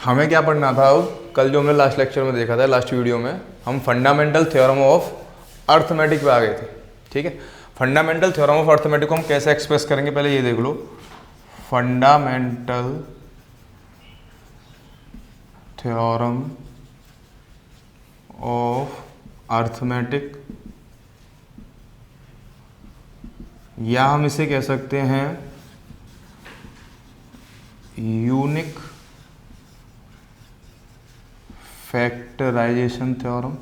हमें क्या पढ़ना था अब? कल जो हमने लास्ट लेक्चर में देखा था, लास्ट वीडियो में हम फंडामेंटल थ्योरम ऑफ अर्थमेटिक पे आ गए थे। ठीक है, फंडामेंटल थ्योरम ऑफ अर्थमेटिक को हम कैसे एक्सप्रेस करेंगे, पहले ये देख लो। फंडामेंटल थ्योरम ऑफ अर्थमेटिक, या हम इसे कह सकते हैं यूनिक फैक्टराइजेशन थ्योरम,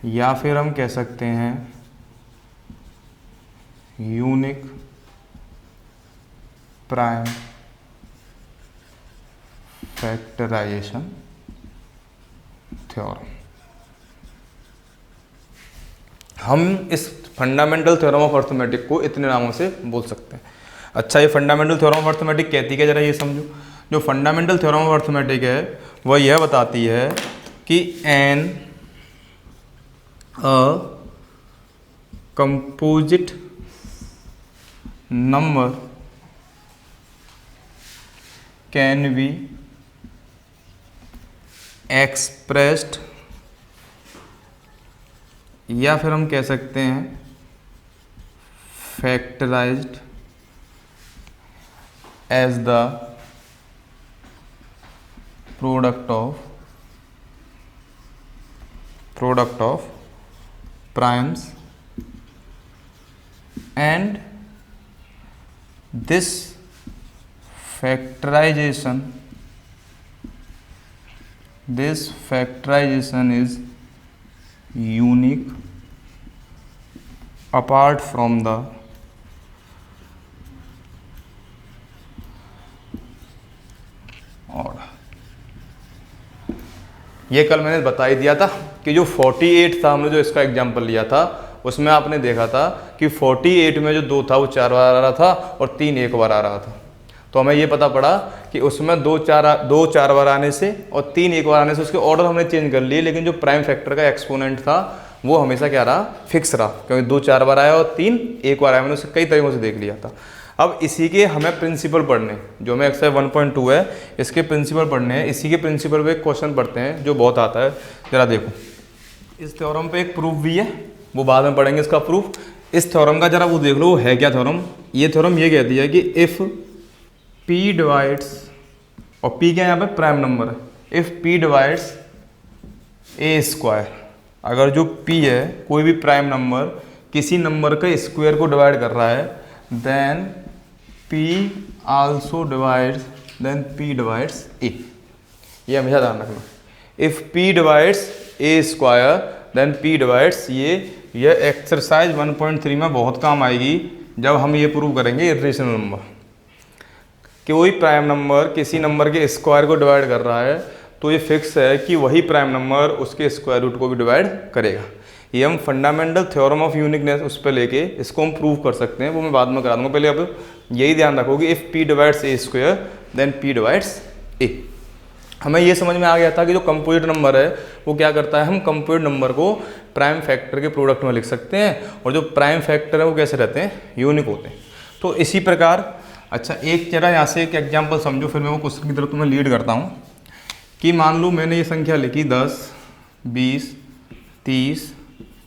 या फिर हम कह सकते हैं यूनिक प्राइम फैक्टराइजेशन थ्योरम। हम इस फंडामेंटल थ्योरम ऑफ अर्थमेटिक को इतने नामों से बोल सकते हैं। अच्छा, ये फंडामेंटल थ्योरम ऑफ अर्थमेटिक कहती है, जरा ये समझो। जो फंडामेंटल थ्योरम ऑफ अर्थमेटिक है वह यह बताती है कि an a composite number can be expressed, या फिर हम कह सकते हैं factorized as the product of primes, and this factorization is unique apart from the order। ये कल मैंने बता ही दिया था कि जो 48 था, हमने जो इसका एग्जाम्पल लिया था उसमें आपने देखा था कि 48 में जो 2 था वो 4 बार आ रहा था और 3 1 बार आ रहा था। तो हमें ये पता पड़ा कि उसमें 2 4 बार आने से और 3 1 बार आने से उसके ऑर्डर हमने चेंज कर लिए, लेकिन जो प्राइम फैक्टर का एक्सपोनेंट था वो हमेशा क्या रहा, फिक्स रहा, क्योंकि 2 4 बार आया और 3 1 बार आया। मैंने उसे कई तरीकों से देख लिया था। अब इसी के हमें प्रिंसिपल पढ़ने, जो हमें एक्सरसाइज 1.2 है इसके प्रिंसिपल पढ़ने हैं। इसी के प्रिंसिपल पे एक क्वेश्चन पढ़ते हैं जो बहुत आता है। जरा देखो, इस थ्योरम पे एक प्रूफ भी है, वो बाद में पढ़ेंगे इसका प्रूफ। इस थ्योरम का जरा वो देख लो, वो है क्या थ्योरम। ये थ्योरम ये कहती है कि इफ़ P डिवाइड्स, और P क्या है यहाँ पे, प्राइम नंबर है। If P divides a square, अगर जो P है कोई भी प्राइम नंबर किसी नंबर के स्क्वायर को डिवाइड कर रहा है, then P also divides, then P divides A। ये हमेशा ध्यान रखना। If P divides a square then P divides ये एक्सरसाइज 1.3 में बहुत काम आएगी जब हम ये प्रूव करेंगे इरेशनल नंबर, कि वही प्राइम नंबर किसी नंबर के स्क्वायर को डिवाइड कर रहा है तो ये फिक्स है कि वही प्राइम नंबर उसके स्क्वायर रूट को भी डिवाइड करेगा। ये हम फंडामेंटल थ्योरम ऑफ यूनिकनेस उस पर लेके इसको हम प्रूव कर सकते हैं, वो मैं बाद में करा दूंगा। पहले अब यही ध्यान रखो कि if P divides a square then P divides a. हमें ये समझ में आ गया था कि जो कंपोजिट नंबर है वो क्या करता है, हम कंपोजिट नंबर को प्राइम फैक्टर के प्रोडक्ट में लिख सकते हैं, और जो प्राइम फैक्टर है वो कैसे रहते हैं, यूनिक होते हैं। तो इसी प्रकार, अच्छा एक जरा यहाँ से एक एग्जांपल समझो, फिर मैं वो क्वेश्चन की तरफ तुम्हें लीड करता हूँ। कि मान लो मैंने ये संख्या लिखी 10 20 30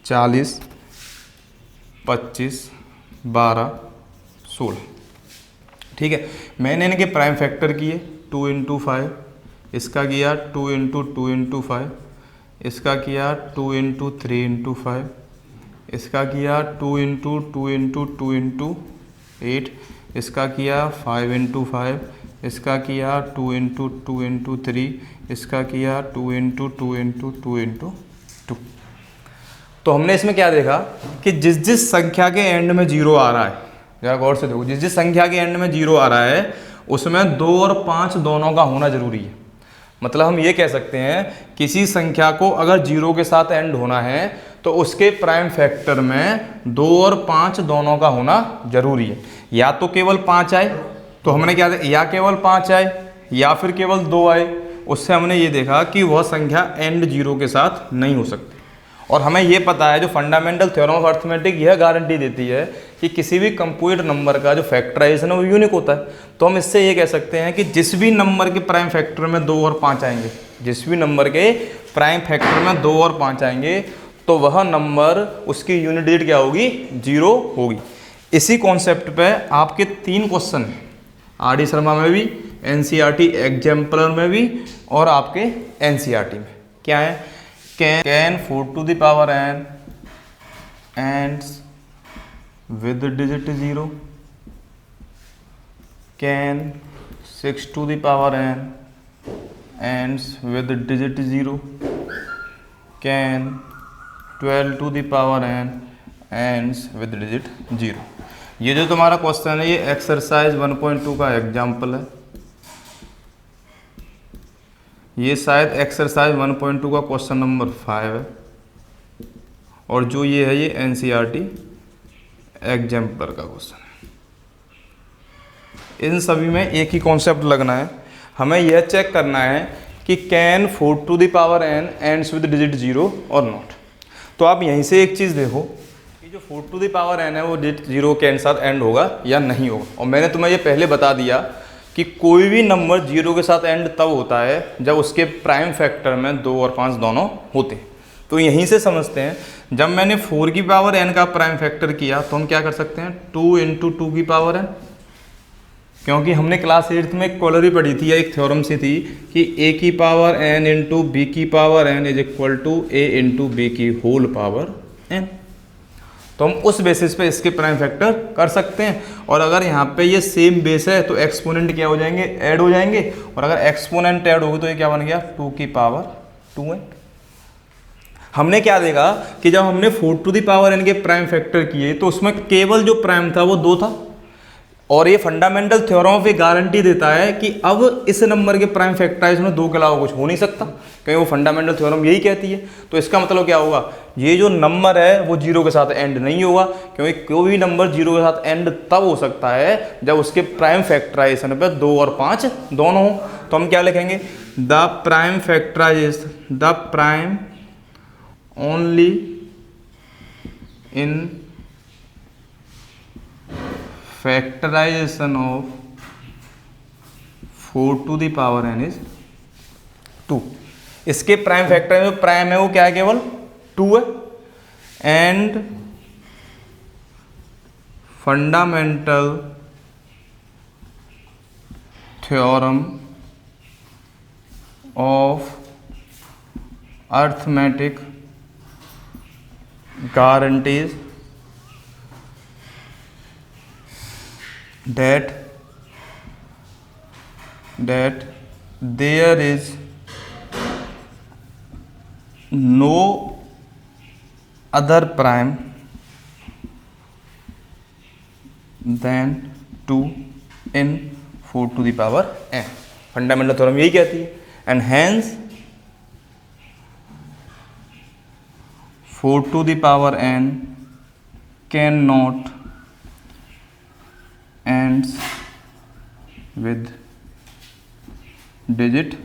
40 25 12 16, ठीक है। मैंने इनके प्राइम फैक्टर किए 2 × 5, इसका किया 2 × 2 × 5, इसका किया 2 × 3 × 5, इसका किया 2 × 2 × 2 × 8, इसका किया 5 × 5, इसका किया 2 × 2 × 3, इसका किया 2 × 2 × 2 × 2। तो हमने इसमें क्या देखा कि जिस जिस संख्या के एंड में 0 आ रहा है, जरा गौर से देखो, जिस जिस संख्या के एंड में 0 आ रहा है उसमें 2 और 5 दोनों का होना जरूरी है। मतलब हम ये कह सकते हैं किसी संख्या को अगर 0 के साथ एंड होना है तो उसके प्राइम फैक्टर में 2 और 5 दोनों का होना जरूरी है। या तो केवल 5 आए, तो हमने क्या देखा, या केवल 5 आए या फिर केवल 2 आए। उससे हमने ये देखा कि वह संख्या एंड 0 के साथ नहीं हो सकती। और हमें ये पता है जो फंडामेंटल थ्योरम ऑफ अर्थमेटिक यह गारंटी देती है कि किसी भी कंपोजिट नंबर का जो फैक्टराइजेशन है वो यूनिक होता है। तो हम इससे ये कह सकते हैं कि जिस भी नंबर के प्राइम फैक्टर में 2 और 5 आएंगे, जिस भी नंबर के प्राइम फैक्टर में 2 और 5 आएंगे तो वह नंबर उसकी यूनिट डिजिट क्या होगी, 0 होगी। इसी कॉन्सेप्ट पे आपके 3 क्वेश्चन RD शर्मा में भी, NCERT एग्जाम्पलर में भी और आपके NCERT में क्या है, can 4 to the power n ends with digit 0, can 6 to the power n ends with digit 0, can 12 to the power n ends with digit 0। ये जो तुम्हारा क्वेश्चन है ये एक्सरसाइज 1.2 का एग्जाम्पल है, ये शायद एक्सरसाइज 1.2 का क्वेश्चन नंबर 5 है, और जो ये है ये NCERT एग्जाम्पलर का क्वेश्चन है। इन सभी में एक ही कॉन्सेप्ट लगना है, हमें यह चेक करना है कि can 4 to the power n ends with digit 0 और नॉट। तो आप यहीं से एक चीज़ देखो कि जो 4 to the power n है वो डिजिट 0 के साथ एंड होगा या नहीं होगा। और मैंने तुम्हें ये पहले बता दिया कि कोई भी नंबर 0 के साथ एंड तब होता है जब उसके प्राइम फैक्टर में 2 और 5 दोनों होते हैं। तो यहीं से समझते हैं, जब मैंने 4 की पावर n का प्राइम फैक्टर किया तो हम क्या कर सकते हैं, 2 × 2 की पावर n, क्योंकि हमने क्लास 8th में एक कॉलरी पढ़ी थी या एक थ्योरम सी थी कि a की पावर n × b की power n is equal to a × b की होल पावर n। तो हम उस बेसिस पे इसके प्राइम फैक्टर कर सकते हैं। और अगर यहाँ पे ये सेम बेस है तो एक्सपोनेंट क्या हो जाएंगे, ऐड हो जाएंगे, और अगर एक्सपोनेंट ऐड होगी तो ये क्या बन गया, 2 की पावर 2n। हमने क्या देखा कि जब हमने 4 to the power n के प्राइम फैक्टर किए तो उसमें केवल जो प्राइम था वो 2 था, और ये फंडामेंटल थ्योरम ऑफ ये गारंटी देता है कि अब इस नंबर के प्राइम फैक्टराइजेशन में 2 के अलावा कुछ हो नहीं सकता, क्योंकि वो फंडामेंटल थ्योरम यही कहती है। तो इसका मतलब क्या होगा, ये जो नंबर है वो 0 के साथ एंड नहीं होगा, क्योंकि कोई भी नंबर 0 के साथ एंड तब हो सकता है जब उसके प्राइम फैक्टराइजेशन पे 2 और 5 दोनों हो। तो हम क्या लिखेंगे, the prime factorization, the prime only in factorization of 4 to the power n is 2। इसके प्राइम फैक्टर में प्राइम है वो क्या है, केवल 2 है। And fundamental theorem of arithmetic guarantees that there is no other prime than 2 in 4 to the power n। Fundamental theorem यही कहती है। And hence 4 to the power n cannot ends with digit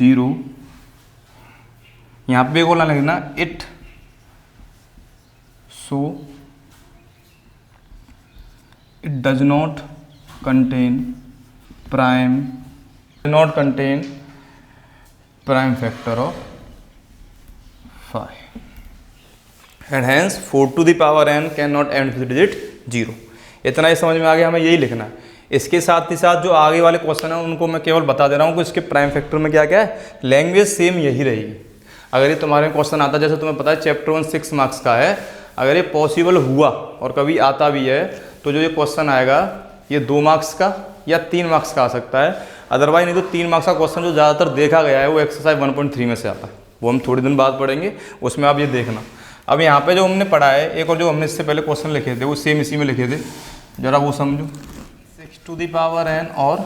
0। यहाँ पे बोलना लिखना it, so it does not contain prime, not contain prime factor of 5 and hence 4 to the power n can not end with digit 0। इतना ही समझ में आ गया, हमें यही लिखना है। इसके साथ ही साथ जो आगे वाले क्वेश्चन हैं उनको मैं केवल बता दे रहा हूँ कि इसके प्राइम फैक्टर में क्या क्या है, लैंग्वेज सेम यही रहेगी। अगर ये तुम्हारे क्वेश्चन आता, जैसे तुम्हें पता है चैप्टर 1 6 मार्क्स का है, अगर ये पॉसिबल हुआ और कभी आता भी है तो जो ये क्वेश्चन आएगा ये 2 मार्क्स का या 3 मार्क्स का आ सकता है। अदरवाइज नहीं तो 3 मार्क्स का क्वेश्चन जो ज़्यादातर देखा गया है वो एक्सरसाइज 1.3 में से आता है, वो हम थोड़ी दिन बाद पढ़ेंगे, उसमें आप ये देखना। अब यहाँ पे जो हमने पढ़ा है, एक और जो हमने इससे पहले क्वेश्चन लिखे थे वो सेम इसी में लिखे थे, जरा वो समझो। 6 to the power n और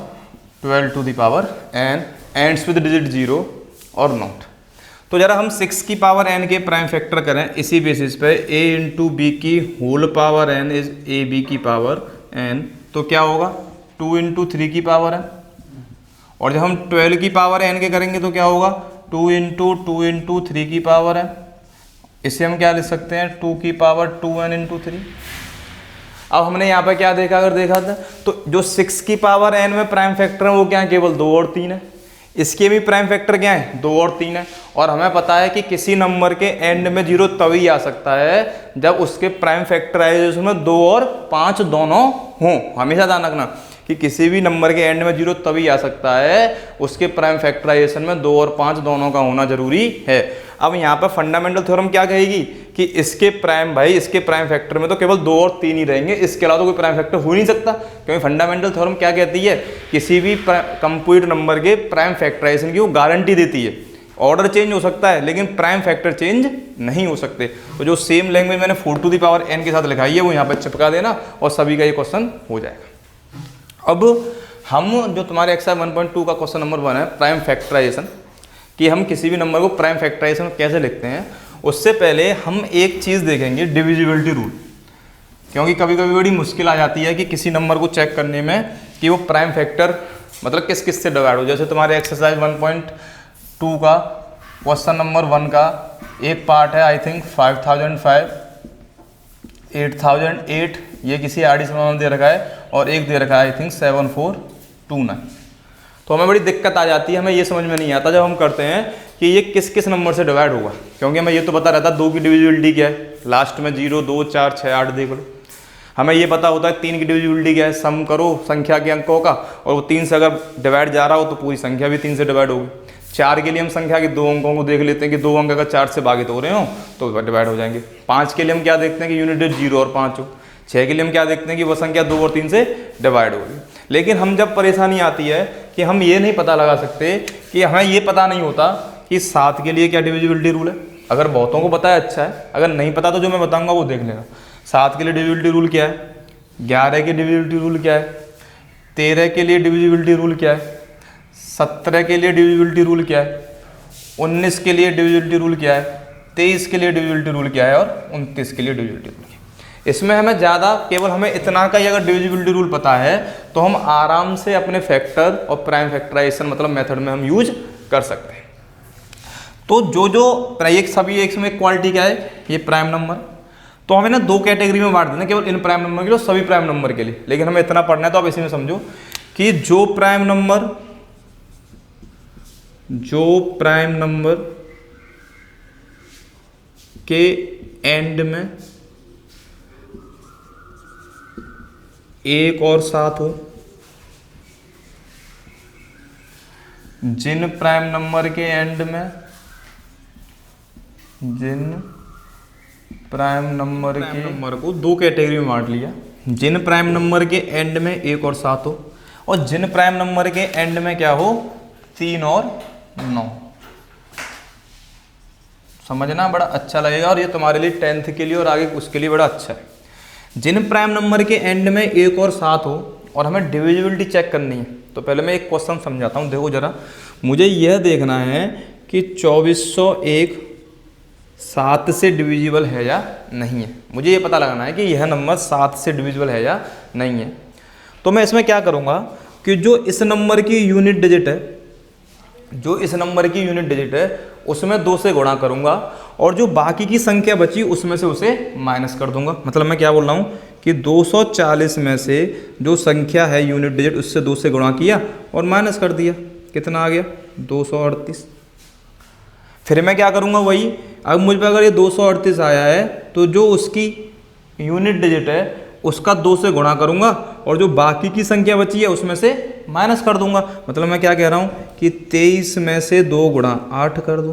12 to the power n ends with digit 0 और नॉट। तो जरा हम 6 की पावर n के प्राइम फैक्टर करें इसी बेसिस पे, a इंटू बी की whole power n is A B की पावर n, तो क्या होगा 2 इंटू 3 की पावर n। और जब हम 12 की पावर n के करेंगे तो क्या होगा 2 इंटू 3 की पावर n। इसे हम क्या लिख सकते हैं 2 की पावर 2n इंटू 3। अब हमने यहाँ पे क्या देखा, अगर देखा था तो जो 6 की पावर n में प्राइम फैक्टर है वो क्या है, केवल 2 और 3 है। इसके भी प्राइम फैक्टर क्या है, 2 और 3 है। और हमें पता है कि किसी नंबर के एंड में 0 तभी आ सकता है जब उसके प्राइम फैक्टराइजेशन में 2 और 5 दोनों हों। हमेशा ध्यान रखना कि किसी भी नंबर के एंड में 0 तभी आ सकता है उसके प्राइम फैक्टराइजेशन में 2 और 5 दोनों का होना जरूरी है। अब यहाँ पर फंडामेंटल थ्योरम क्या कहेगी कि इसके प्राइम फैक्टर में तो केवल 2 और 3 ही रहेंगे, इसके अलावा तो कोई प्राइम फैक्टर हो ही नहीं सकता। क्योंकि फंडामेंटल थ्योरम क्या कहती है, किसी भी कंप्लीट नंबर के प्राइम फैक्टराइजेशन की वो गारंटी देती है। ऑर्डर चेंज हो सकता है लेकिन प्राइम फैक्टर चेंज नहीं हो सकते। तो जो सेम लैंग्वेज मैंने 4 टू द पावर n के साथ लिखाई है वो यहाँ पर चिपका देना और सभी का ये क्वेश्चन हो जाएगा। अब हम जो तुम्हारे एक्सरसाइज 1.2 का क्वेश्चन नंबर 1 है प्राइम फैक्टराइजेशन, कि हम किसी भी नंबर को प्राइम फैक्टराइजेशन कैसे लिखते हैं, उससे पहले हम एक चीज़ देखेंगे, डिविजिबिलिटी रूल। क्योंकि कभी कभी बड़ी मुश्किल आ जाती है कि किसी नंबर को चेक करने में कि वो प्राइम फैक्टर मतलब किस किस से डिवाइड हो। जैसे तुम्हारे एक्सरसाइज 1.2 का क्वेश्चन नंबर 1 का एक पार्ट है आई थिंक 5005, 8008, ये किसी आरडीसी में दे रखा है, और एक दे रखा है आई थिंक 7429। तो हमें बड़ी दिक्कत आ जाती है, हमें ये समझ में नहीं आता जब हम करते हैं कि ये किस किस नंबर से डिवाइड होगा। क्योंकि हमें ये तो पता रहता है 2 की डिविजिबिलिटी क्या है, लास्ट में 0, 2, 4, 6, 8 देख लो। हमें ये पता होता है 3 की डिविजिबिलिटी क्या है, सम करो संख्या के अंकों का, और वो 3 से अगर डिवाइड जा रहा हो तो पूरी संख्या भी 3 से डिवाइड होगी। 4 के लिए हम संख्या के 2 अंकों को देख लेते हैं कि 2 अंक अगर 4 से भागित हो रहे हो तो डिवाइड हो जाएंगे। 5 के लिए हम क्या देखते हैं कि यूनिट डिजिट 0 और 5 हो। 6 के लिए हम क्या देखते हैं कि वह संख्या 2 और 3 से डिवाइड होगी। लेकिन हम जब परेशानी आती है कि हम ये नहीं पता लगा सकते, कि हमें ये पता नहीं होता कि 7 के लिए क्या डिविजिबिलिटी रूल है। अगर बहुतों को पता है अच्छा है, अगर नहीं पता तो जो मैं बताऊंगा वो देख लेना। 7 के लिए डिविजिबिलिटी रूल क्या है, 11 के डिविजिबिलिटी रूल क्या है, 13 के लिए डिविजिबिलिटी रूल क्या है, 17 के लिए डिविजिबिलिटी रूल क्या है, 19 के लिए डिविजिबिलिटी रूल क्या है, 23 के लिए डिविजिबिलिटी रूल क्या है, और 29 के लिए डिविजिबिलिटी रूल क्या है। इसमें हमें ज़्यादा केवल हमें इतना का ही अगर डिविजिबिलिटी रूल पता है तो हम आराम से अपने फैक्टर और प्राइम फैक्टराइजेशन मतलब मेथड में हम यूज कर सकते हैं। तो जो एक सभी एक में क्वालिटी क्या है, ये प्राइम नंबर। तो हमें ना 2 कैटेगरी में बांट देना, केवल इन प्राइम नंबर के लिए, सभी प्राइम नंबर के लिए। लेकिन हमें इतना पढ़ना है तो आप इसी में समझो कि जो प्राइम नंबर के एंड में 1 और 7 हो, जिन प्राइम नंबर के एंड में को 2 कैटेगरी में बांट लिया। जिन प्राइम नंबर के एंड में 1 और 7 हो, और जिन प्राइम नंबर के एंड में क्या हो 3 और 9। समझना बड़ा अच्छा लगेगा, और ये तुम्हारे लिए 10th के लिए और आगे उसके लिए बड़ा अच्छा है। जिन प्राइम नंबर के एंड में 1 और 7 हो और हमें डिविजिबिलिटी चेक करनी है, तो पहले मैं एक क्वेश्चन समझाता हूँ। देखो जरा, मुझे यह देखना है कि 2401 7 से डिविजिबल है या नहीं है। मुझे ये पता लगाना है कि यह नंबर 7 से डिविजिबल है या नहीं है। तो मैं इसमें क्या करूँगा कि जो इस नंबर की यूनिट डिजिट है उसमें 2 से गुणा करूंगा, और जो बाकी की संख्या बची उसमें से उसे माइनस कर दूंगा। मतलब मैं क्या बोल रहा हूँ कि 240 में से जो संख्या है यूनिट डिजिट उससे 2 से गुणा किया और माइनस कर दिया, कितना आ गया 238। फिर मैं क्या करूँगा वही, अब मुझ पर अगर ये 238 आया है तो जो उसकी यूनिट डिजिट है उसका 2 से गुणा करूंगा, और जो बाकी की संख्या बची है उसमें से माइनस कर दूंगा। मतलब मैं क्या कह रहा हूँ कि 23 में से 2 गुणा 8 कर दो,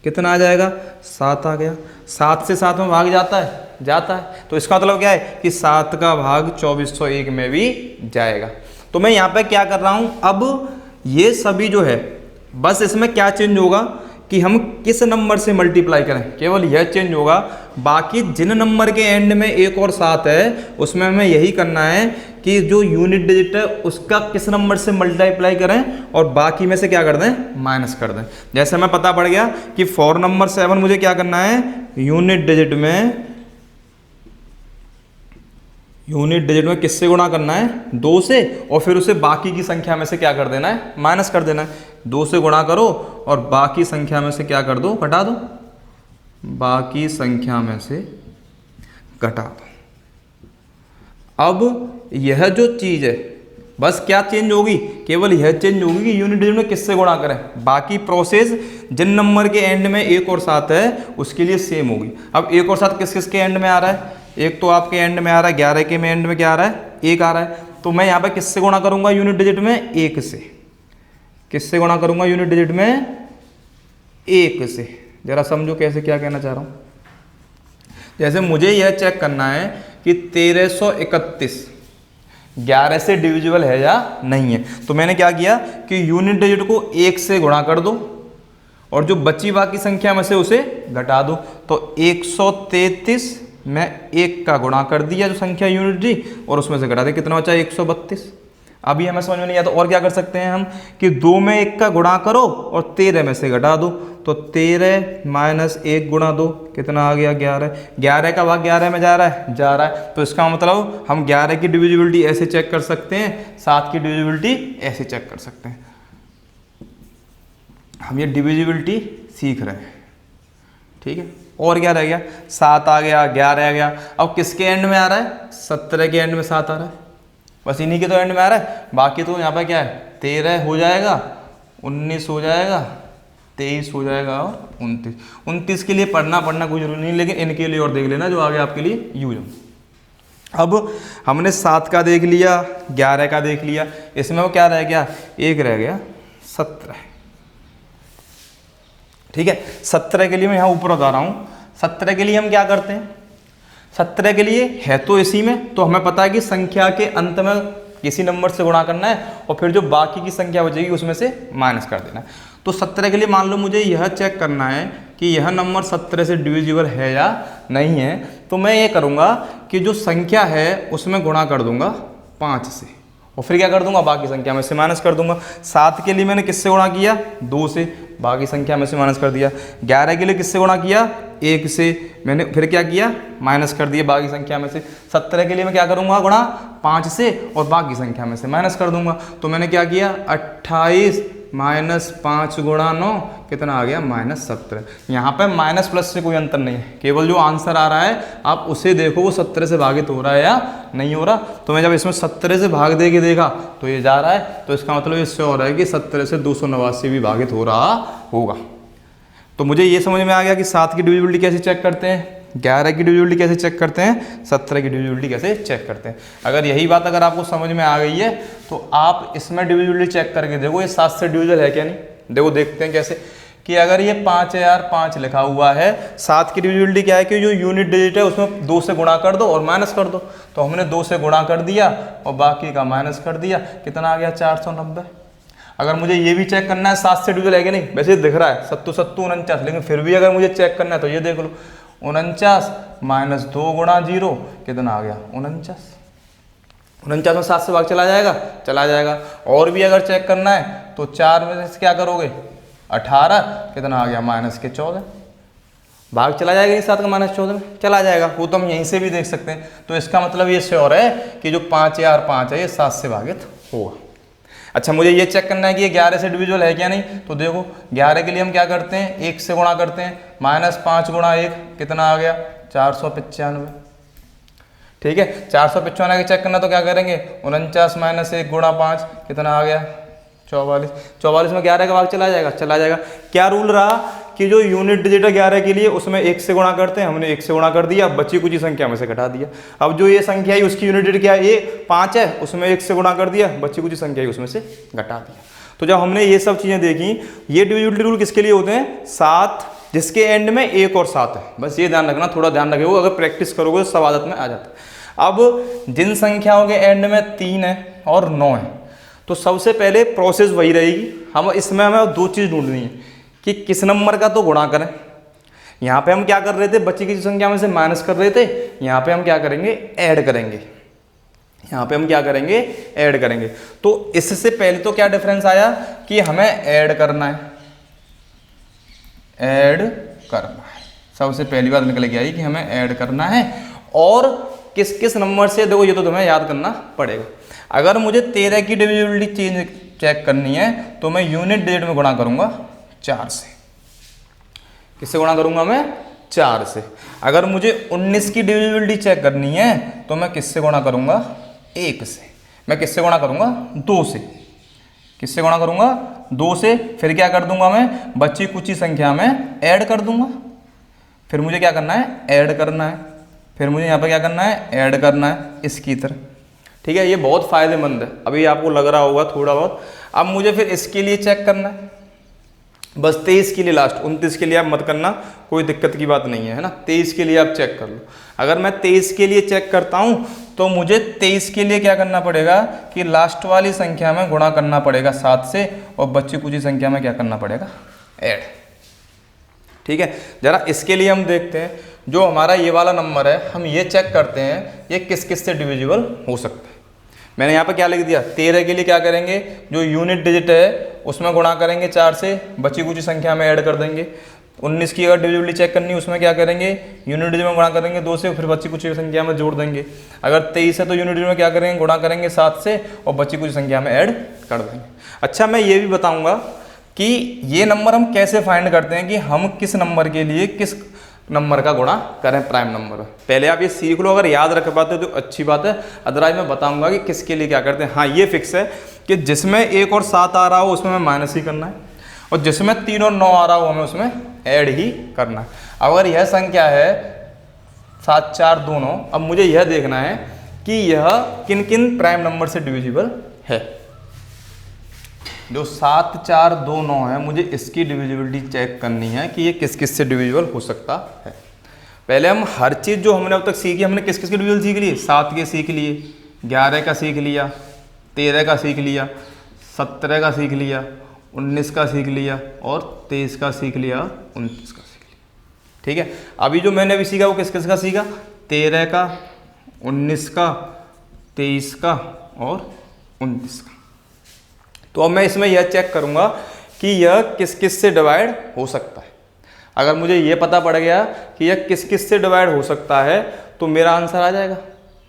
कितना आ जाएगा 7 आ गया। 7 से 7 में भाग जाता है, तो इसका मतलब क्या है कि 7 का भाग 2401 में भी जाएगा। तो मैं यहाँ पे क्या कर रहा हूँ, अब ये सभी जो है बस इसमें क्या चेंज होगा कि हम किस नंबर से मल्टीप्लाई करें, केवल यह चेंज होगा। बाकी जिन नंबर के एंड में 1 और 7 है उसमें हमें यही करना है कि जो यूनिट डिजिट है उसका किस नंबर से मल्टीप्लाई करें और बाकी में से क्या कर दें, माइनस कर दें। जैसे हमें पता पड़ गया कि 4 नंबर 7 मुझे क्या करना है, यूनिट डिजिट में किससे गुणा करना है 2 से, और फिर उसे बाकी की संख्या में से क्या कर देना है, माइनस कर देना है। 2 से गुणा करो और बाकी संख्या में से क्या कर दो, घटा दो। बाकी संख्या में से घटा दो। अब यह जो चीज़ है बस क्या चेंज होगी, केवल यह चेंज होगी कि यूनिट डिजिट में किससे गुणा करें। बाकी प्रोसेस जिन नंबर के एंड में 1 और 7 है उसके लिए सेम होगी। अब 1 और 7 किस किस के एंड में आ रहा है, एक तो आपके एंड में आ रहा है 11 के में एंड में क्या आ रहा है 1 आ रहा है। तो मैं यहाँ पे किससे गुणा करूंगा यूनिट डिजिट में 1 से। किससे गुणा करूंगा यूनिट डिजिट में 1 से। जरा समझो कैसे क्या कहना चाह रहा हूँ। जैसे मुझे यह चेक करना है कि 1331 11 से डिविजिबल है या नहीं है, तो मैंने क्या किया कि यूनिट डिजिट को 1 से गुणा कर दो और जो बची बाकी संख्या में से उसे घटा दो। तो 133 में 1 का गुणा कर दिया जो संख्या यूनिट थी और उसमें से घटा दिया, कितना बचा 132। अभी हमें समझ में नहीं आया तो और क्या कर सकते हैं हम कि 2 में 1 का गुणा करो और 13 में से घटा दो। तो 13 माइनस 1 गुणा 2 कितना आ गया 11। 11 का भाग 11 में जा रहा है। तो इसका मतलब हम 11 की डिविजिबिलिटी ऐसे चेक कर सकते हैं, 7 की डिविजिबिलिटी ऐसे चेक कर सकते हैं। हम ये डिविजिबिलिटी सीख रहे हैं, ठीक है। और क्या रह गया 7 आ गया 11 आ गया। अब किसके एंड में आ रहा है 17 के एंड में 7 आ रहा है, बस इन्हीं के तो एंड में आ रहा है। बाकी तो यहाँ पे क्या है 13 हो जाएगा, 19 हो जाएगा, 23 हो जाएगा और 29 के लिए पढ़ना कोई जरूरी नहीं, लेकिन इनके लिए और देख लेना जो आगे आपके लिए यूज हो। अब हमने 7 का देख लिया, 11 का देख लिया, इसमें वो क्या रह गया 1 रह गया 17, ठीक है। 17 के लिए मैं यहाँ ऊपर बता रहा हूँ। 17 के लिए हम क्या करते हैं, 17 के लिए है तो इसी में, तो हमें पता है कि संख्या के अंत में किसी नंबर से गुणा करना है और फिर जो बाकी की संख्या बचेगी उसमें से माइनस कर देना है। तो 17 के लिए मान लो मुझे यह चेक करना है कि यह नंबर 17 से डिविजिबल है या नहीं है, तो मैं ये करूँगा कि जो संख्या है उसमें गुणा कर दूंगा 5 से और फिर क्या कर दूंगा बाकी संख्या में से माइनस कर दूंगा। 7 के लिए मैंने किससे गुणा किया 2 से, बाकी संख्या में से माइनस कर दिया। 11 के लिए किससे गुणा किया 1 से, मैंने फिर क्या किया माइनस कर दिया बाकी संख्या में से। 17 के लिए मैं क्या करूंगा गुणा 5 से और बाकी संख्या में से माइनस कर दूंगा। तो मैंने क्या किया 28 माइनस 5 गुणा 9 कितना आ गया -17। यहाँ पे माइनस प्लस से कोई अंतर नहीं है, केवल जो आंसर आ रहा है आप उसे देखो वो 17 से भागित हो रहा है या नहीं हो रहा। तो मैं जब इसमें 17 से भाग दे के देखा तो ये जा रहा है, तो इसका मतलब इससे हो रहा है कि 17 से 289 भी भागित हो रहा होगा। तो मुझे ये समझ में आ गया कि 7 की डिविजिबिलिटी कैसे चेक करते हैं, 11 की डिविजिबिलिटी कैसे चेक करते हैं, 17 की डिविजिबिलिटी कैसे चेक करते हैं। अगर यही बात अगर आपको समझ में आ गई है तो आप इसमें डिविजिबिलिटी चेक करके देखो ये 7 से डिविजिबल है क्या नहीं। देखो देखते हैं कैसे कि अगर ये 5 है यार 5 लिखा हुआ है, 7 की डिविजिबिलिटी क्या है कि जो यूनिट डिजिट है उसमें 2 से गुणा कर दो और माइनस कर दो। तो हमने 2 से गुणा कर दिया और बाकी का माइनस कर दिया, कितना आ गया 490। अगर मुझे ये भी चेक करना है 7 से डिविजिबल है कि नहीं, वैसे दिख रहा है 7 7 49, लेकिन फिर भी अगर मुझे चेक करना है तो ये देख लो 49 माइनस 2 गुणा 0 कितना आ गया 49। 49 में 7 से भाग चला जाएगा। और भी अगर चेक करना है तो 4 में से क्या करोगे 18 कितना आ गया -14। भाग चला जाएगा, 7 का -14 में चला जाएगा, वो तो हम यहीं से भी देख सकते हैं। तो इसका मतलब ये श्योर है कि जो 5 यार 5 है ये 7 से भागित होगा। अच्छा मुझे ये चेक करना है कि ये 11 से डिविजिबल है क्या नहीं, तो देखो 11 के लिए हम क्या करते हैं 1 से गुणा करते हैं, -5 गुणा 1 कितना आ गया 495, ठीक है। 495 के चेक करना तो क्या करेंगे 49 माइनस 1 गुणा 5 कितना आ गया 44। 44 में 11 का भाग चला जाएगा। क्या रूल रहा कि जो यूनिट डिजिट है 11 के लिए उसमें 1 से गुणा करते हैं, हमने 1 से गुणा कर दिया, बची कुछ संख्या में से घटा दिया। अब जो ये संख्या है उसकी यूनिट डिजिट क्या है ये 5 है, उसमें 1 से गुणा कर दिया, बची कुछ संख्या है उसमें से घटा दिया। तो जब हमने ये सब चीज़ें देखी, ये डिविजिबिलिटी रूल किसके लिए होते हैं 7 जिसके एंड में 1 और 7 है, बस ये ध्यान रखना, थोड़ा ध्यान रखोगे, अगर प्रैक्टिस करोगे तो सब आदत में आ जाता है। अब जिन संख्याओं के एंड में 3 है और 9 है, तो सबसे पहले प्रोसेस वही रहेगी। हम इसमें हमें 2 चीज़ ढूंढनी है कि किस नंबर का तो गुणा करें। यहाँ पे हम क्या कर रहे थे बची की संख्या में से माइनस कर रहे थे, यहाँ पे हम क्या करेंगे ऐड करेंगे, ऐड करेंगे। तो इससे पहले तो क्या डिफरेंस आया कि हमें ऐड करना है, सबसे पहली बात निकल के आई कि हमें ऐड करना है। और किस किस नंबर से, देखो ये तो तुम्हें याद करना पड़ेगा। अगर मुझे 13 की डिविजिबिलिटी चेक करनी है तो मैं यूनिट डिजिट में गुणा करूंगा 4 से। किससे गुणा करूंगा मैं 4 से। अगर मुझे 19 की डिविजिबिलिटी चेक करनी है तो मैं किससे गुणा करूँगा? 1 से। मैं किससे गुणा करूँगा? 2 से। किससे गुणा करूँगा? 2 से। फिर क्या कर दूंगा मैं? बची कुची संख्या में ऐड कर दूंगा। फिर मुझे क्या करना है? ऐड करना है। फिर मुझे यहाँ पर क्या करना है? ऐड करना है इसकी तरह। ठीक है, ये बहुत फ़ायदेमंद है। अभी आपको लग रहा होगा थोड़ा बहुत। अब मुझे फिर इसके लिए चेक करना है, बस 23 के लिए लास्ट। 29 के लिए आप मत करना, कोई दिक्कत की बात नहीं है, है ना। 23 के लिए आप चेक कर लो। अगर मैं 23 के लिए चेक करता हूँ तो मुझे 23 के लिए क्या करना पड़ेगा कि लास्ट वाली संख्या में गुणा करना पड़ेगा 7 से, और बच्ची कुछ संख्या में क्या करना पड़ेगा? ऐड। ठीक है, जरा इसके लिए हम देखते हैं। जो हमारा ये वाला नंबर है, हम ये चेक करते हैं ये किस किस से डिविजिबल हो सकता है। मैंने यहाँ पे क्या लिख दिया? 13 के लिए क्या करेंगे? जो यूनिट डिजिट है उसमें गुणा करेंगे 4 से, बची कुछ संख्या में ऐड कर देंगे। 19 की अगर डिविजिबिलिटी चेक करनी है उसमें क्या करेंगे? यूनिट डिजिट में गुणा करेंगे 2 से, फिर बची कुछ संख्या में जोड़ देंगे। अगर 23 है तो यूनिट डिजिट में क्या करेंगे? गुणा करेंगे 7 से और बची कुछ संख्या में ऐड कर देंगे। अच्छा, मैं ये भी बताऊँगा कि ये नंबर हम कैसे फाइंड करते हैं कि हम किस नंबर के लिए किस नंबर का गुणा करें प्राइम नंबर। पहले आप ये सीख लो, अगर याद रख पाते हो तो अच्छी बात है, अदरवाइज मैं बताऊंगा कि किसके लिए क्या करते हैं। हाँ, ये फिक्स है कि जिसमें 1 और 7 आ रहा हो उसमें हमें माइनस ही करना है, और जिसमें 3 और 9 आ रहा हो हमें उसमें ऐड ही करना है। अगर यह संख्या है 7, 4, 2, 9, अब मुझे यह देखना है कि यह किन किन प्राइम नंबर से डिविजिबल है। जो 7, 4, 2, 9 है, मुझे इसकी डिविजिबिलिटी चेक करनी है कि ये किस किस से डिविजिबल हो सकता है। पहले हम हर चीज़ जो हमने अब तक सीखी, हमने किस किस की डिविजिबल सीख ली? 7 के सीख लिए, 11 का सीख लिया, 13 का सीख लिया, 17 का सीख लिया, 19 का सीख लिया, और 23 का सीख लिया, 29 का सीख लिया। ठीक है, अभी जो मैंने अभी सीखा वो किस किस का सीखा? 13 का, 19 का, 23 का और 29 का। तो अब मैं इसमें यह चेक करूंगा कि यह किस किस से डिवाइड हो सकता है। अगर मुझे यह पता पड़ गया कि यह किस किस से डिवाइड हो सकता है तो मेरा आंसर आ जाएगा।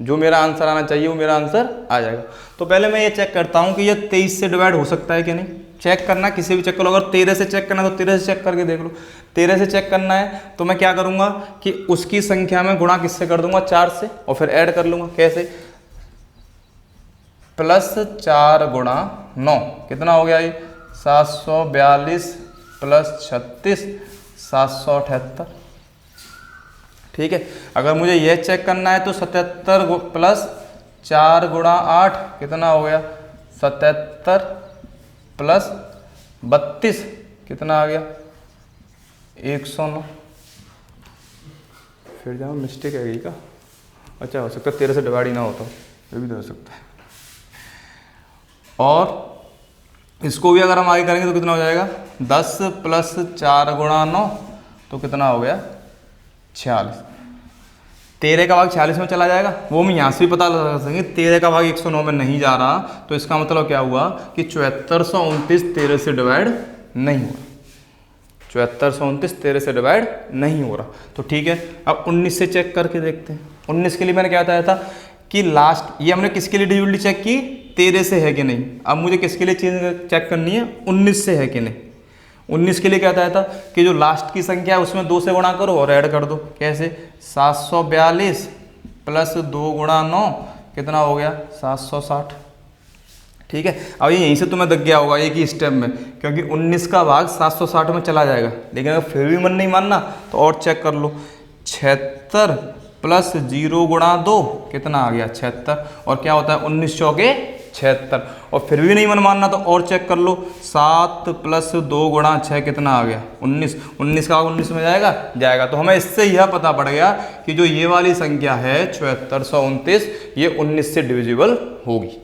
जो मेरा आंसर आना चाहिए वो मेरा आंसर आ जाएगा। तो पहले मैं ये चेक करता हूँ कि यह 23 से डिवाइड हो सकता है कि नहीं। चेक करना किसी भी चेक करो। अगर 13 से चेक करना है तो 13 से चेक करके देख लो। 13 से चेक करना है तो मैं क्या करूँगा कि उसकी संख्या में गुणा किससे कर दूंगा? 4 से, और फिर ऐड कर लूँगा। कैसे? +4 गुणा 9 कितना हो गया? ये 742 + 36 778। ठीक है, अगर मुझे यह चेक करना है तो 77 + 4 गुणा 8 कितना हो गया? 77 + 32 कितना आ गया? 109। फिर जहाँ मिस्टेक है का, अच्छा हो सकता है 13 से डिवाइड ही ना होता, ये भी तो हो सकता है। और इसको भी अगर हम आगे करेंगे तो कितना हो जाएगा? 10 + 4 गुणा 9 तो कितना हो गया? 46। 13 का भाग 46 में चला जाएगा, वो हम यहाँ से भी पता लगा सकेंगे। 13 का भाग 109 में नहीं जा रहा, तो इसका मतलब क्या हुआ कि 7429 13 से डिवाइड नहीं हो रहा। 7429 13 से डिवाइड नहीं हो रहा। तो ठीक है, अब 19 से चेक करके देखते हैं। 19 के लिए मैंने क्या बताया था कि लास्ट, ये हमने किसके लिए डिविजिबिलिटी चेक की? 13 से है कि नहीं। अब मुझे किसके लिए चीज चेक करनी है? 19 से है कि नहीं। 19 के लिए क्या बताया था कि जो लास्ट की संख्या है उसमें 2 से गुणा करो और ऐड कर दो। कैसे? 742 + 2 गुणा 9 कितना हो गया? 760। ठीक है, अब ये यहीं से तुम्हें दग गया होगा एक ही स्टेप में, क्योंकि 19 का भाग 760 में चला जाएगा। लेकिन अगर फिर भी मन नहीं मानना तो और चेक कर लो। 76 + 0 गुणा 2 कितना आ गया? 76। और क्या होता है? 19 चौके 76। और फिर भी नहीं मन मानना तो और चेक कर लो। 7 + 2 गुणा 6 कितना आ गया? 19। 19 का 19 में जाएगा। तो हमें इससे यह पता पड़ गया कि जो ये वाली संख्या है 7429 ये 19 से डिविजिबल होगी।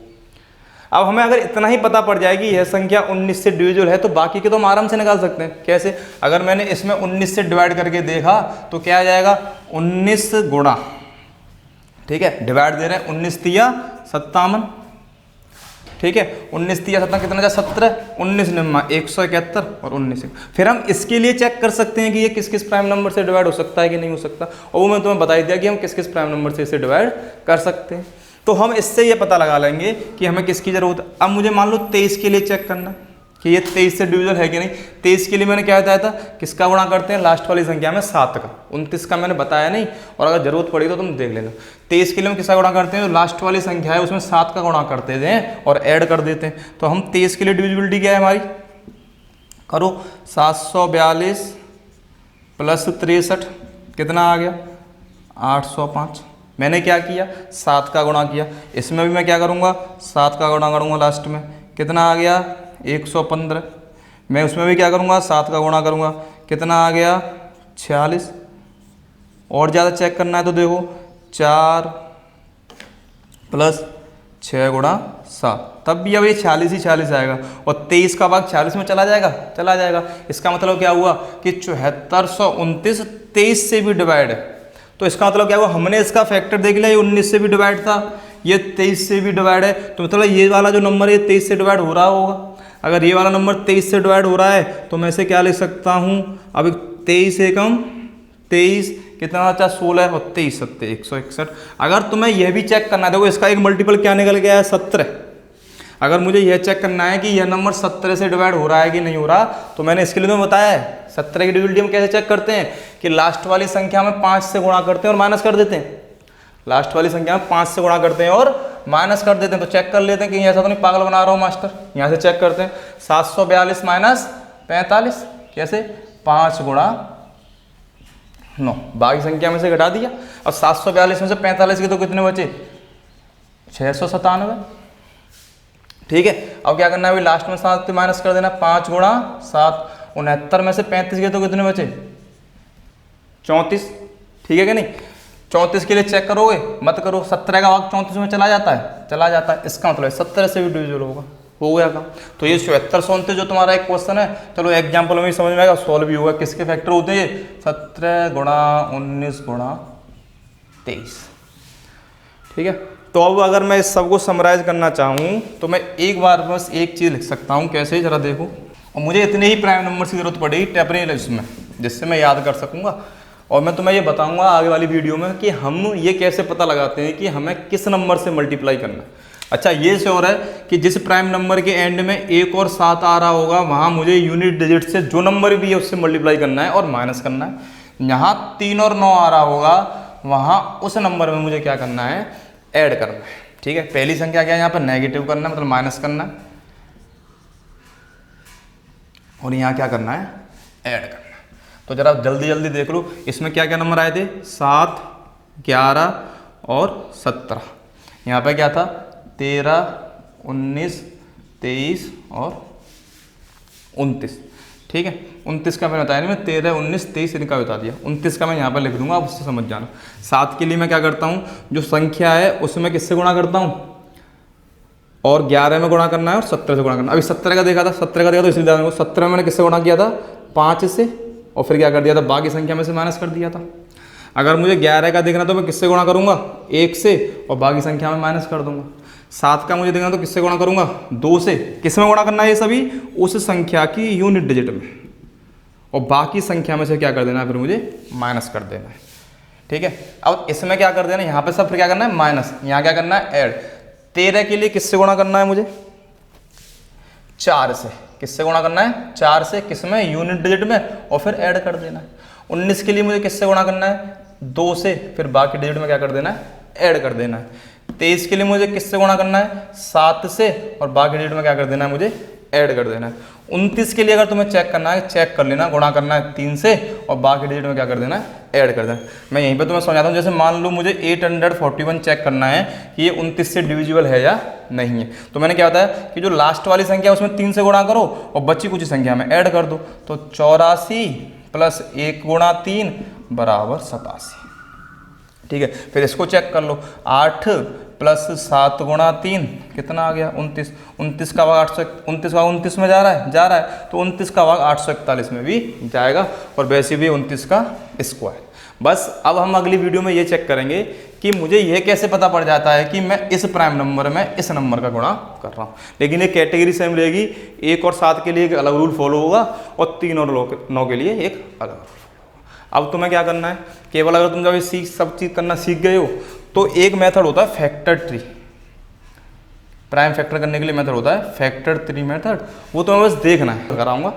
अब हमें अगर इतना ही पता पड़ जाएगी यह संख्या 19 से डिविजिबल है तो बाकी के तो हम आराम से निकाल सकते हैं। कैसे? अगर मैंने इसमें 19 से डिवाइड करके देखा तो क्या आ जाएगा? 19 गुणा, ठीक है, डिवाइड दे रहे हैं, 19 तिया 57। ठीक है, 19 तिया 57 कितना जाए? 17। 19 निम्मा 171 और 19। फिर हम इसके लिए चेक कर सकते हैं कि ये किस किस प्राइम नंबर से डिवाइड हो सकता है कि नहीं हो सकता, और वो मैं तुम्हें बता ही दिया कि हम किस किस प्राइम नंबर से इसे डिवाइड कर सकते हैं। तो हम इससे ये पता लगा लेंगे कि हमें किसकी ज़रूरत है। अब मुझे मान लो 23 के लिए चेक करना है। कि ये 23 से डिविजल है कि नहीं। 23 के लिए मैंने क्या बताया था, किसका गुणा करते हैं, लास्ट वाली संख्या में 7 का। 29 का मैंने बताया नहीं, और अगर जरूरत पड़ी तो तुम देख लेना। 23 के लिए हम किसका गुणा करते हैं, जो लास्ट वाली संख्या है उसमें 7 का गुणा करते हैं और ऐड कर देते हैं। तो हम 23 के लिए डिविजिबिलिटी क्या है हमारी, करो 742 प्लस 63 कितना आ गया 805। मैंने क्या किया, 7 का गुणा किया। इसमें भी मैं क्या करूँगा, 7 का गुणा करूँगा लास्ट में, कितना आ गया 115। मैं उसमें भी क्या करूँगा, 7 का गुणा करूँगा, कितना आ गया 46। और ज़्यादा चेक करना है तो देखो 4 प्लस 6 गुणा 7, तब भी अब ये 46 ही 46 आएगा, और 23 का भाग 46 में चला जाएगा। इसका मतलब क्या हुआ कि 7429 23 से भी डिवाइड है। तो इसका मतलब क्या हुआ, हमने इसका फैक्टर देख लिया, ये 19 से भी डिवाइड था, ये 23 से भी डिवाइड है। तो मतलब ये वाला जो नंबर है 23 से डिवाइड हो रहा होगा। अगर ये वाला नंबर 23 से डिवाइड हो रहा है तो मैं इसे क्या लिख सकता हूँ, अब 23 एकम 23 कितना बचा 16 और 23 सत्ते 161। अगर तुम्हें यह भी चेक करना है, देखो इसका एक मल्टीपल क्या निकल गया है 17। अगर मुझे यह चेक करना है कि यह नंबर 17 से डिवाइड हो रहा है कि नहीं हो रहा, तो मैंने इसके लिए तुम्हें बताया है 17 की डिविजिबिलिटी हम कैसे चेक करते हैं कि लास्ट वाली संख्या में 5 से गुणा करते हैं और माइनस कर देते हैं। लास्ट वाली संख्या में 5 से गुणा करते हैं और माइनस कर देते हैं। तो चेक कर लेते हैं कि ऐसा तो नहीं पागल बना रहा हूँ मास्टर। यहाँ से चेक करते हैं 742 माइनस 45 कैसे, 5 गुणा 9, बाकी संख्या में से घटा दिया। अब 742 में से 45 के तो कितने बचे 697। ठीक है, अब क्या करना है, अभी लास्ट में 7 से माइनस कर देना, 5 गुणा 7 69 में से 35 के तो कितने बचे 34। ठीक है कि नहीं, 34 के लिए चेक करोगे मत करो, 17 का भाग 34 में चला जाता है। इसका मतलब 17 से भी डिविजिबल होगा, हो गया काम। तो ये 7429 जो तुम्हारा एक क्वेश्चन है, चलो एग्जाम्पल में ही समझ में आएगा, सॉल्व भी होगा। किसके फैक्टर होते हैं ये 17 गुणा 19 गुणा 23। ठीक है, तो अब अगर मैं इस सबको समराइज करना चाहूँ तो मैं एक बार बस एक चीज़ लिख सकता हूँ, कैसे जरा देखो। और मुझे इतने ही प्राइम नंबर की जरूरत पड़ेगी टेपरी लिस्ट में, जिससे मैं याद कर सकूँगा। और मैं तुम्हें ये बताऊंगा आगे वाली वीडियो में कि हम ये कैसे पता लगाते हैं कि हमें किस नंबर से मल्टीप्लाई करना है। अच्छा, ये श्योर है कि जिस प्राइम नंबर के एंड में 1 और 7 आ रहा होगा, वहाँ मुझे यूनिट डिजिट से जो नंबर भी है उससे मल्टीप्लाई करना है और माइनस करना है। यहाँ 3 और 9 आ रहा होगा, वहाँ उस नंबर में मुझे क्या करना है, ऐड करना है। ठीक है, पहली संख्या क्या है, यहाँ पर नेगेटिव करना है, मतलब माइनस करना है, और यहाँ क्या करना है, ऐड करना है। तो जरा जल्दी जल्दी देख लो, इसमें क्या क्या नंबर आए थे 7, 11 और 17। यहाँ पे क्या था 13, 19, 23 और 29। ठीक है, 29 का मैंने बताया नहीं, मैं 13, 19, 23 इनका बता दिया। 29 का मैं यहाँ पर लिख दूंगा, आप उससे समझ जाना। 7 के लिए मैं क्या करता हूँ, जो संख्या है उसमें किससे गुणा करता हूँ, और 11 में गुणा करना है और 17 से गुणा करना है। अभी 17 का देखा था, 17 का देखा तो इसलिए 17 में मैंने किससे गुणा किया था 5 से, और फिर क्या कर दिया था, बाकी संख्या में से माइनस कर दिया था। अगर मुझे 11 का देखना तो मैं किससे गुणा करूंगा 1 से, और बाकी संख्या में माइनस कर दूंगा। 7 का मुझे देखना तो किससे गुणा करूंगा 2 से। किस में गुणा करना है ये सभी, उस संख्या की यूनिट डिजिट में, और बाकी संख्या में से क्या कर देना है, फिर मुझे माइनस कर देना है। ठीक है, अब इसमें क्या कर देना, यहाँ पे सब फिर क्या करना है माइनस, यहाँ क्या करना है ऐड। 13 के लिए किससे गुणा करना है मुझे 4 से। किससे गुणा करना है 4 से, किसमें यूनिट डिजिट में, और फिर ऐड कर देना है। 19 के लिए मुझे किससे गुणा करना है 2 से, फिर बाकी डिजिट में क्या कर देना है, ऐड कर देना है। 23 के लिए मुझे किससे गुणा करना है 7 से, और बाकी डिजिट में क्या कर देना है, मुझे ऐड कर देना है। 29 के लिए अगर तुम्हें चेक करना है, चेक कर लेना, गुणा करना है 3 से, और बाकी डिजिट में क्या कर देना है, ऐड कर देना। मैं यहीं पे तुम्हें समझाता हूँ। जैसे मान लो मुझे 841 चेक करना है कि ये 29 से डिविजिबल है या नहीं है, तो मैंने क्या बताया कि जो लास्ट वाली संख्या उसमें 3 से गुणा करो और बची कुछ संख्या में ऐड कर दो। तो 84 प्लस 1 गुणा 3 बराबर 87। ठीक है, फिर इसको चेक कर लो, 8 प्लस 7 गुणा 3 कितना आ गया 29। 29 का भाग 29 में जा रहा है, तो 29 का भाग 841 में भी जाएगा, और वैसे भी 29 का स्क्वायर। बस अब हम अगली वीडियो में ये चेक करेंगे कि मुझे ये कैसे पता पड़ जाता है कि मैं इस प्राइम नंबर में इस नंबर का गुणा कर रहा हूँ। लेकिन ये कैटेगरी सेम रहेगी, 1 और 7 के लिए एक अलग रूल फॉलो होगा, और 3 और 9 के लिए एक अलग रूल। अब तुम्हें क्या करना है, केवल अगर तुम जब सब चीज़ करना सीख गए हो तो एक मेथड होता है फैक्टर ट्री। प्राइम फैक्टर करने के लिए मेथड होता है फैक्टर 3 मेथड, वो तो मैं बस देखना है कराऊंगा।